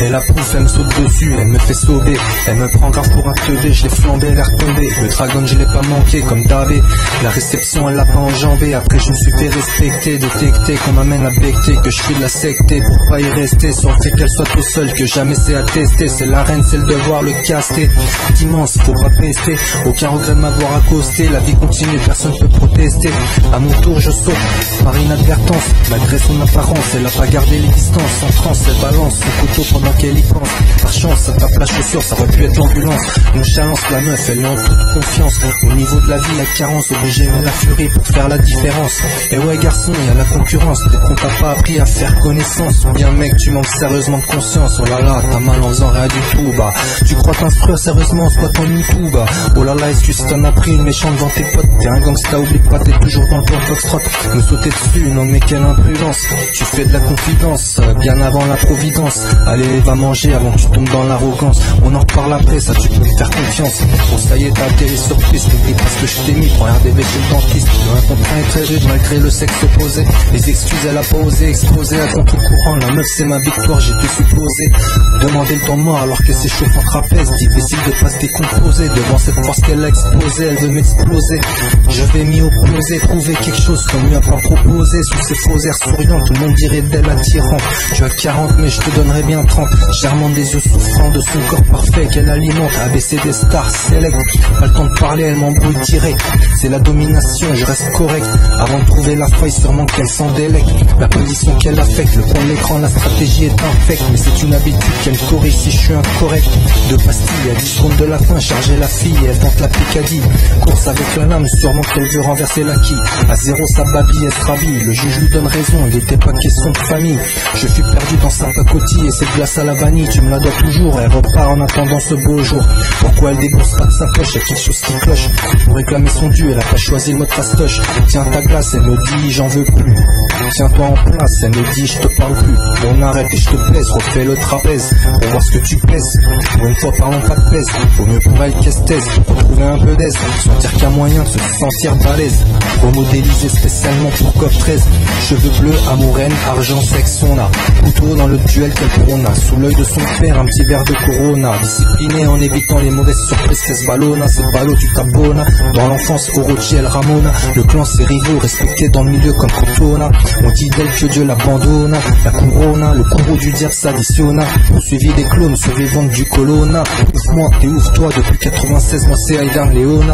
Et la pouffe elle me saute dessus, elle me fait sauver. Elle me prend grave pour un teubé, je l'ai flambé, l'air tombé. Le dragon je l'ai pas manqué comme Davé. La réception elle l'a pas enjambé. Après je me suis fait respecter, détecter qu'on m'amène à becter, que je suis de la sectée pour pas y rester. Sur le fait qu'elle soit tout seule, que jamais c'est attesté. C'est la reine, c'est le devoir, le caster. Immense, faut pas pester. Aucun regret de m'avoir accosté. La vie continue, personne peut protester. À mon tour je saute, par inadvertance. Malgré son apparence, elle a pas gardé les distances. En France, elle balance son couteau pendant qu'elle y pense. Par chance, ça tape la chaussure, ça aurait pu être l'ambulance. Nonchalance, la meuf, elle est en toute confiance. Au niveau de la vie, la carence, obligé mais la furie pour faire la différence. Et ouais garçon, y a la concurrence. Peut-être qu'on t'a pas appris à faire connaissance. Ou bien mec, tu manques sérieusement de conscience. Oh là là, t'as mal en faisant rien du tout. Bah, tu crois t'instruire sérieusement en squattant une coup. Bah, oh là là, excuse t'en as pris une méchante devant tes potes. T'es un gangsta, oublie pas, t'es toujours dans le plan foxtrot. Me sauter dessus, non mais quelle imprudence. Tu fais de la confidence, bien avant la providence. Allez, va manger avant que tu tombes dans l'arrogance. On en reparle après, ça tu peux me faire confiance. Bon ça y est, t'as atterri sur piste. N'oublie pas ce que je t'ai mis, prends RDV chez le dentiste. Un contrat est très rude malgré le sexe opposé. Les excuses elle a pas osé exposer à contre-courant. La meuf c'est ma victoire, j'ai tout supposé. Demander le temps mort alors que c'est chaud en trapèze. Difficile de pas se décomposer devant cette force qu'elle a explosée. Elle veut m'exploser, je vais m'y opposer. Trouver quelque chose qu'on lui a pas proposé. Sous ses faux airs souriants, tout le monde dirait d'elle attirant. Tu as 40 mais je te donnerai bien 30. Germant des yeux souffrants de son corps parfait qu'elle alimente. ABC des stars select. Pas le temps de parler, elle m'embrouille direct. C'est la domination, je reste correct. Avant de trouver la faille, sûrement qu'elle s'en délecte. La position qu'elle affecte, le coin de l'écran, la stratégie est infecte. Mais c'est une habitude qu'elle corrige si je suis incorrect. Deux pastilles à 10 secondes de la fin, charger la fille et elle tente la picadille. Course avec la lame, sûrement qu'elle veut renverser l'acquis. À zéro sa babille, elle se ravit. Le juge lui donne raison, il était pas question de famille. Je suis perdu dans sa pacotille et cette glace à la vanille, tu me la dois toujours. Elle repart en attendant ce beau jour. Pourquoi elle débourse pas de sa poche, y'a quelque chose qui cloche. Pour réclamer son dû, elle a pas choisi le mode fastoche. Tiens ta glace, elle me dit j'en veux plus. Tiens-toi en place, elle me dit je te parle plus. On arrête et je te plaise, refais le trapèze. Pour voir ce que tu pèses, pour une fois parlons pas de pèse. Vaut mieux pour elle qu'elle se taise, pour trouver un peu d'aise. Sentir qu'il y a moyen de se sentir balèze. Remodéliser spécialement pour COP 13. Cheveux bleus, amouraine, argent, sexe, on a. Couteau dans le duel qu'elle prôna. Sous l'œil de son père, un petit verre de Corona. Discipliné en évitant les mauvaises surprises qu'elle se ballonna. C'est ballot, tu t'abonnes. Dans l'enfance, Orochi, elle Ramona. Le clan, ses rivaux, respectés dans le milieu comme Cortona. On dit d'elle que Dieu l'abandonna. La Corona, le courroux du diable s'additionna. Poursuivi des clones, survivantes du Colonna. Ouvre-moi et ouvre-toi, depuis 96, moi c'est Aidan Leona.